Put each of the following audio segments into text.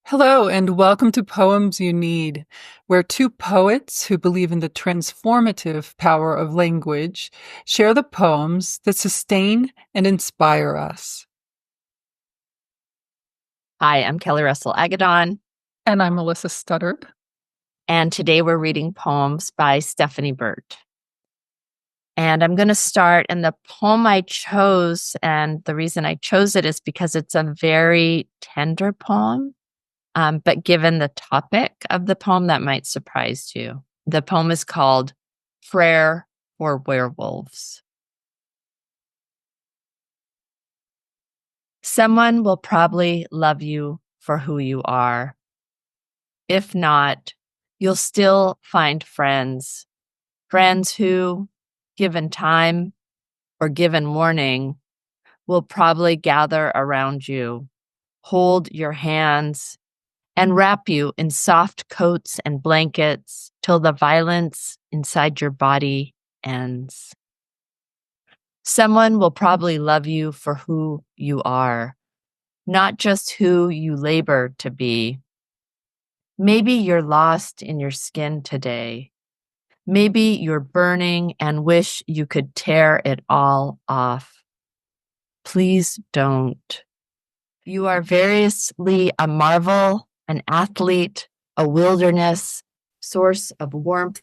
Hello, and welcome to Poems You Need, where two poets who believe in the transformative power of language share the poems that sustain and inspire us. Hi, I'm Kelli Russell Agodon, And I'm Melissa Studdard. and today we're reading poems by Stephanie Burt. And I'm going to start, and the poem I chose, and the reason I chose it is because it's a very tender poem, but given the topic of the poem, that might surprise you. The poem is called Prayer for Werewolves. Someone will probably love you for who you are. If not, you'll still find friends who, given time or given warning, will probably gather around you, hold your hands, and wrap you in soft coats and blankets till the violence inside your body ends. Someone will probably love you for who you are, not just who you labor to be. Maybe you're lost in your skin today. Maybe you're burning and wish you could tear it all off. Please don't. You are variously a marvel, an athlete, a wilderness, source of warmth,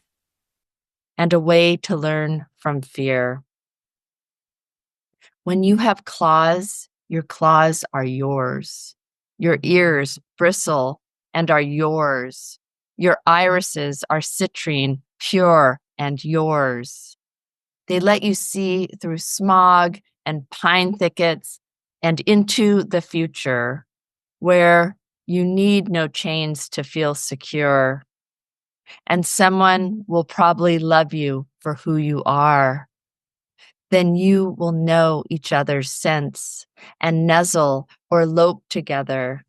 and a way to learn from fear. When you have claws, your claws are yours. Your ears bristle and are yours. Your irises are citrine, pure and yours. They let you see through smog and pine thickets and into the future, where you need no chains to feel secure. And someone will probably love you for who you are. Then you will know each other's scents and nuzzle or lope together.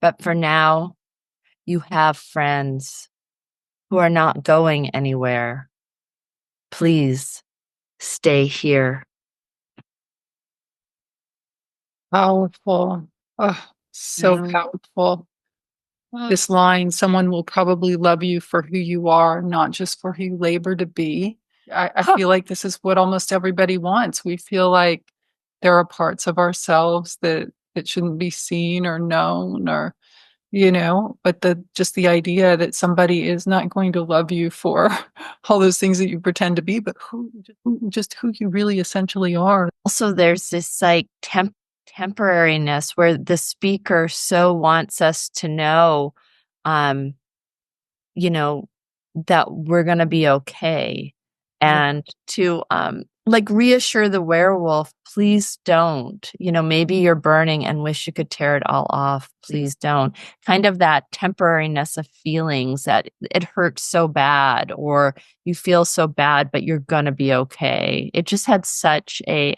But for now, you have friends who are not going anywhere. Please stay here. Powerful. Oh, so powerful. This line, someone will probably love you for who you are, not just for who you labor to be. I feel like this is what almost everybody wants. We feel like there are parts of ourselves that shouldn't be seen or known or, but just the idea that somebody is not going to love you for all those things that you pretend to be, but just who you really essentially are. Also, there's this like temporariness where the speaker so wants us to know, um, that we're going to be okay. And to like reassure the werewolf, please don't. Maybe you're burning and wish you could tear it all off. Please don't. Kind of that temporariness of feelings that it hurts so bad or you feel so bad, but you're going to be okay. It just had such a,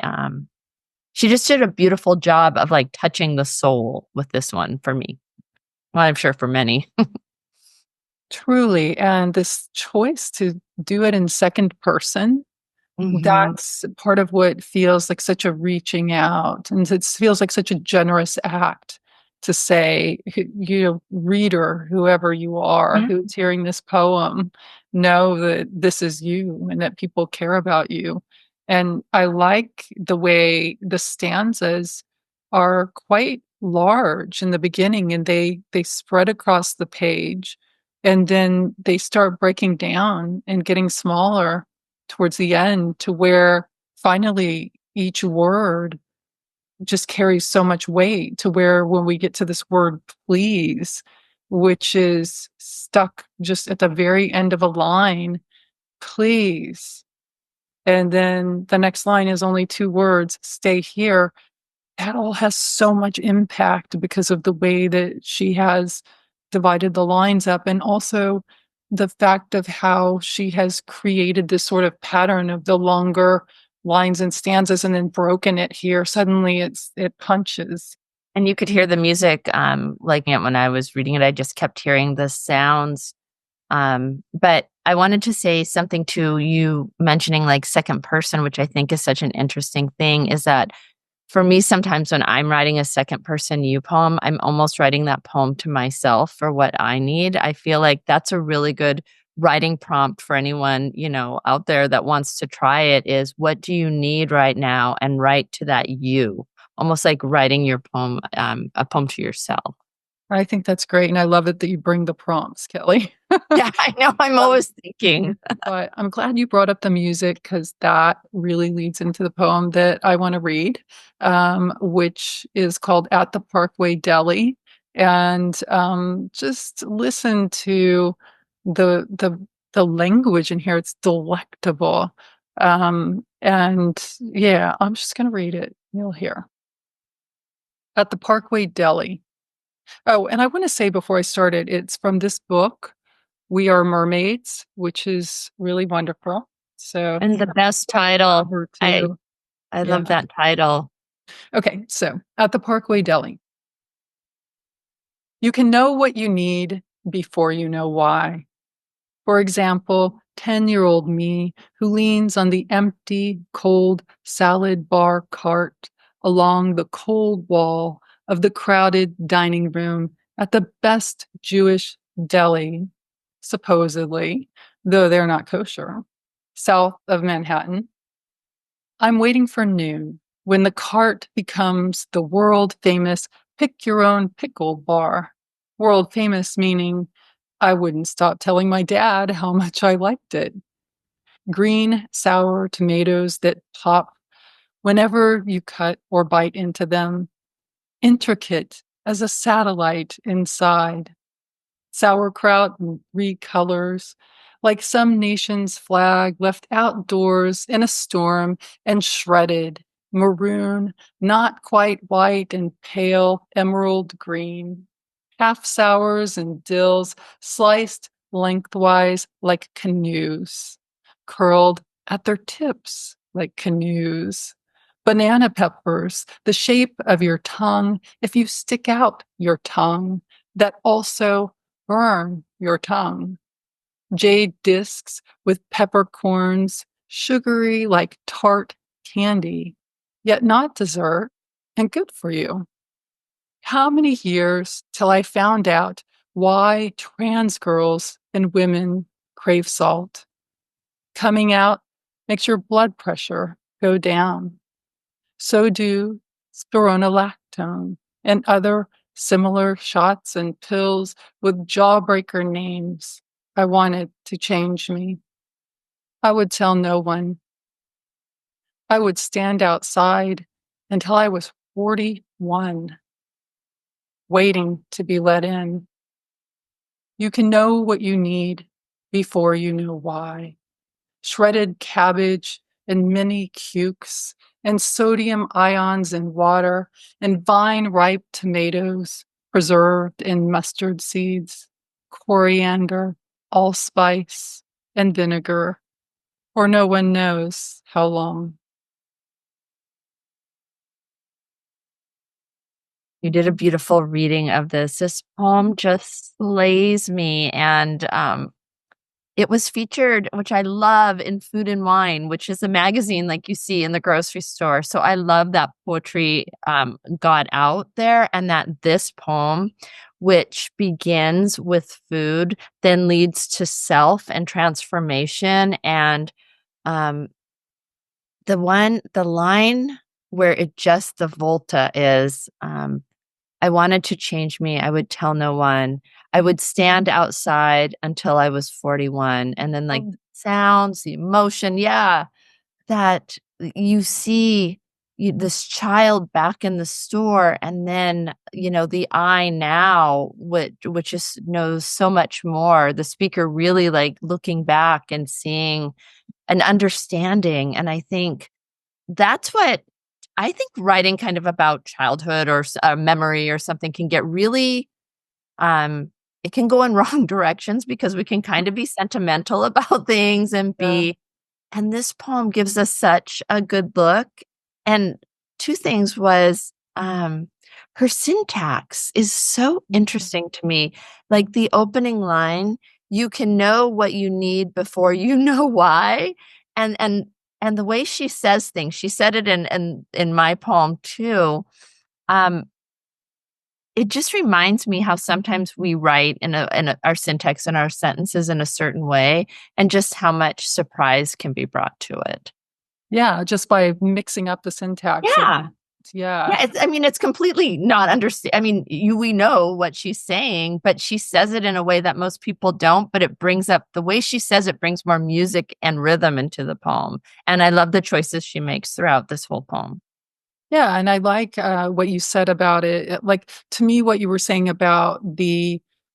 she just did a beautiful job of like touching the soul with this one for me. Well, I'm sure for many. Truly. And this choice to do it in second person, that's part of what feels like such a reaching out. And it feels like such a generous act to say, reader, whoever you are, who's hearing this poem, know that this is you and that people care about you. And I like the way the stanzas are quite large in the beginning and they spread across the page and then they start breaking down and getting smaller towards the end to where finally each word just carries so much weight to where when we get to this word please, which is stuck just at the very end of a line, please. And then the next line is only two words, stay here. That all has so much impact because of the way that she has divided the lines up and also the fact of how she has created this sort of pattern of the longer lines and stanzas and then broken it here. Suddenly it punches. And you could hear the music, like when I was reading it, I just kept hearing the sounds. But I wanted to say something to you mentioning like second person, which I think is such an interesting thing, is that for me, sometimes when I'm writing a second person you poem, I'm almost writing that poem to myself for what I need. I feel like that's a really good writing prompt for anyone, out there that wants to try it is what do you need right now? And write to that you, almost like writing your poem, a poem to yourself. I think that's great, and I love it that you bring the prompts, Kelly. Yeah, I know. I'm always thinking. But I'm glad you brought up the music because that really leads into the poem that I want to read, which is called At the Parkway Deli. And just listen to the the the language in here. It's delectable. And yeah, I'm just gonna read it. You'll hear. At the Parkway Deli. Oh, and I want to say before I started, it's from this book We Are Mermaids, which is really wonderful. So And the best title. her I too. I Yeah. love that title. Okay, so at the Parkway Deli, you can know what you need before you know why. For example, 10-year-old me who leans on the empty, cold salad bar cart along the cold wall of the crowded dining room at the best Jewish deli, supposedly, though they're not kosher, south of Manhattan. I'm waiting for noon when the cart becomes the world famous pick your own pickle bar. World famous meaning I wouldn't stop telling my dad how much I liked it. Green, sour tomatoes that pop whenever you cut or bite into them, intricate as a satellite inside. Sauerkraut in three colors, like some nation's flag left outdoors in a storm and shredded, maroon, not quite white, and pale emerald green. Half sours and dills sliced lengthwise like canoes, curled at their tips like canoes. Banana peppers, the shape of your tongue if you stick out your tongue, that also burn your tongue. Jade discs with peppercorns, sugary like tart candy, yet not dessert, and good for you. How many years till I found out why trans girls and women crave salt? Coming out makes your blood pressure go down. So do spironolactone and other similar shots and pills with jawbreaker names. I wanted to change me. I would tell no one. I would stand outside until I was 41, waiting to be let in. You can know what you need before you know why. Shredded cabbage and mini cukes and sodium ions in water and vine ripe tomatoes preserved in mustard seeds, coriander, allspice, and vinegar, for no one knows how long. You did a beautiful reading of this. This poem just slays me. And it was featured, which I love, in Food and Wine, which is a magazine like you see in the grocery store. So I love that poetry got out there, and that this poem, which begins with food, then leads to self and transformation. And um, the line where it just the volta is, I wanted to change me. I would tell no one. I would stand outside until I was 41. And then, like, the sounds, the emotion. Yeah. That you see this child back in the store. And then, the I now, which just knows so much more. The speaker really like looking back and seeing and understanding. And I think that's what I think writing kind of about childhood or memory or something can get really, it can go in wrong directions because we can kind of be sentimental about things and and this poem gives us such a good look. And two things was, her syntax is so interesting to me. Like the opening line, you can know what you need before you know why. And and the way she says things, she said it in my poem too. Um, it just reminds me how sometimes we write our syntax and our sentences in a certain way, and just how much surprise can be brought to it. Yeah, just by mixing up the syntax. Yeah. Yeah. Yeah, I mean, it's completely not understand. I mean, we know what she's saying, but she says it in a way that most people don't. But it brings up the way she says it brings more music and rhythm into the poem, and I love the choices she makes throughout this whole poem. Yeah, and I like, what you said about it. Like, to me, what you were saying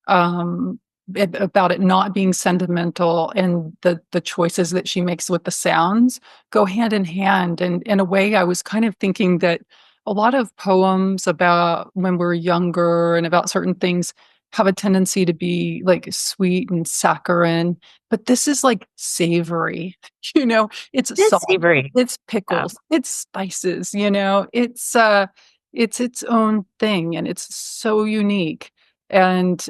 um, about it not being sentimental and the choices that she makes with the sounds go hand in hand. And in a way, I was kind of thinking that a lot of poems about when we're younger and about certain things have a tendency to be, like, sweet and saccharine, but this is, like, savory, you know? It's It is salt. savory. It's Yeah. pickles, it's spices, it's its own thing, and it's so unique, and,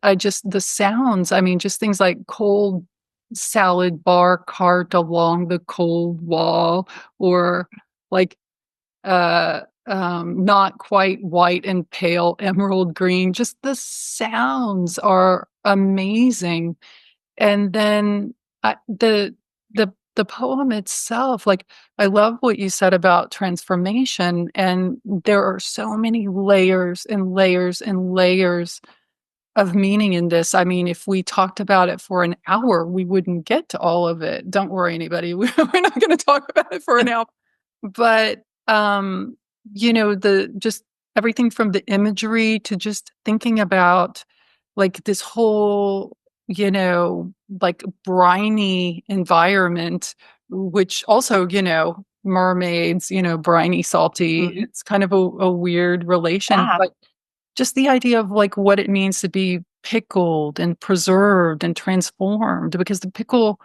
I just the sounds, I mean, just things like cold salad bar cart along the cold wall, or, like, not quite white and pale emerald green, just the sounds are amazing. And then, the poem itself, like, I love what you said about transformation, and there are so many layers and layers and layers of meaning in this. I mean, if we talked about it for an hour, we wouldn't get to all of it. Don't worry, anybody. We're not gonna talk about it for an hour. But, the just everything from the imagery to just thinking about, like, this whole, like, briny environment, which also, mermaids, briny, salty, Mhm. it's kind of a weird relation, Yeah. but just the idea of, like, what it means to be pickled and preserved and transformed, because the pickle,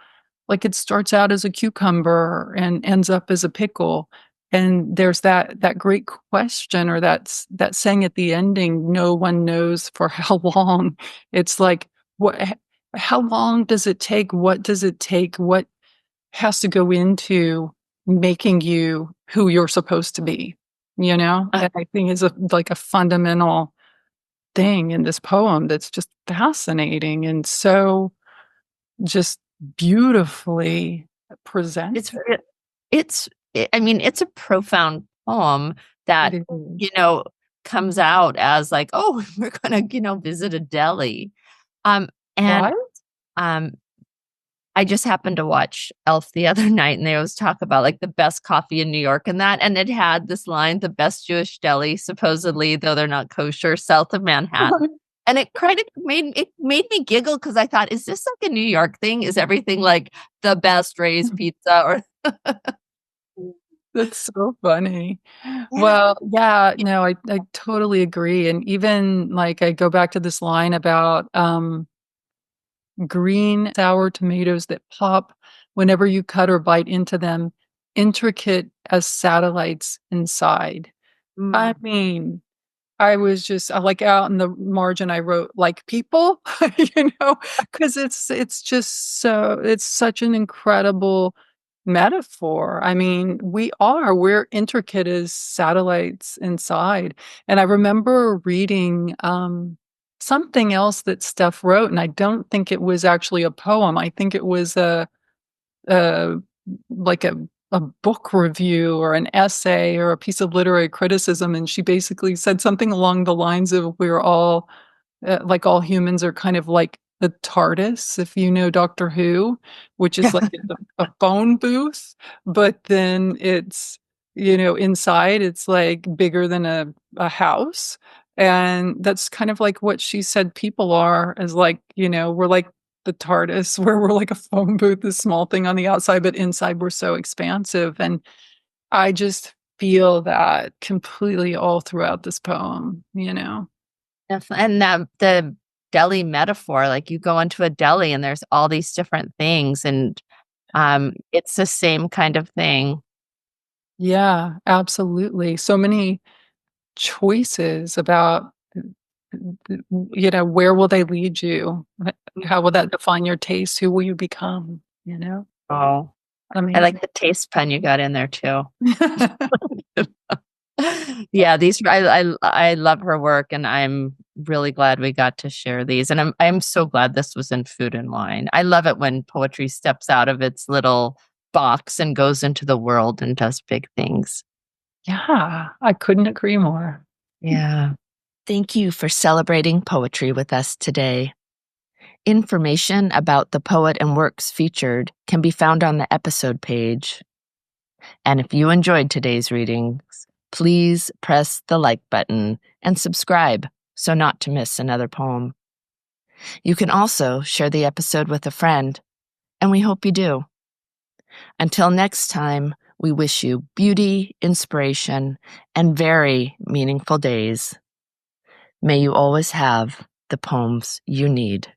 like, it starts out as a cucumber and ends up as a pickle, and there's that great question, or that saying at the ending, "No one knows for how long." It's like, what h how long does it take? What does it take? What has to go into making you who you're supposed to be, you know? Uh, And I think is a fundamental thing in this poem that's just fascinating and so just beautifully presented. it's re- I mean, it's a profound poem It that, you is. know, comes out as like, oh, we're gonna, visit a deli. Um, and What? um, I just happened to watch Elf the other night, and they always talk about, like, the best coffee in New York and that, and it had this line, "The best Jewish deli, supposedly, though they're not kosher, south of Manhattan." And it made me giggle because I thought, "Is this like a New York thing? Is everything like the best raised pizza or" That's so funny. Yeah. Well, yeah, no, I totally agree, and even, like, I go back to this line about, green sour tomatoes that pop whenever you cut or bite into them, intricate as satellites inside. I Mm. mean, I was just like, out in the margin, I wrote, "Like people," because it's just it's such an incredible metaphor. I mean, we're intricate as satellites inside, and I remember reading, something else that Steph wrote, and I don't think it was actually a poem. I think it was a like a book review or an essay or a piece of literary criticism, and she basically said something along the lines of, we're all like, all humans are kind of like the TARDIS, if you know Doctor Who, which is like a phone booth, but then it's, inside it's like bigger than a house. And that's kind of like what she said people are, is like, we're like the TARDIS, where we're like a phone booth, this small thing on the outside, but inside we're so expansive. And I just feel that completely all throughout this poem. And the deli metaphor, like, you go into a deli and there's all these different things, and, it's the same kind of thing. Yeah, absolutely. So many choices about, where will they lead you? How will that define your taste? Who will you become? Oh. I like the taste pun you got in there too. Yeah, I love her work, and I'm really glad we got to share these. And I'm so glad this was in Food and Wine. I love it when poetry steps out of its little box and goes into the world and does big things. Yeah, I couldn't agree more. Yeah. Thank you for celebrating poetry with us today. Information about the poet and works featured can be found on the episode page. And if you enjoyed today's readings, please press the like button and subscribe so not to miss another poem. You can also share the episode with a friend, and we hope you do. Until next time, we wish you beauty, inspiration, and very meaningful days. May you always have the poems you need.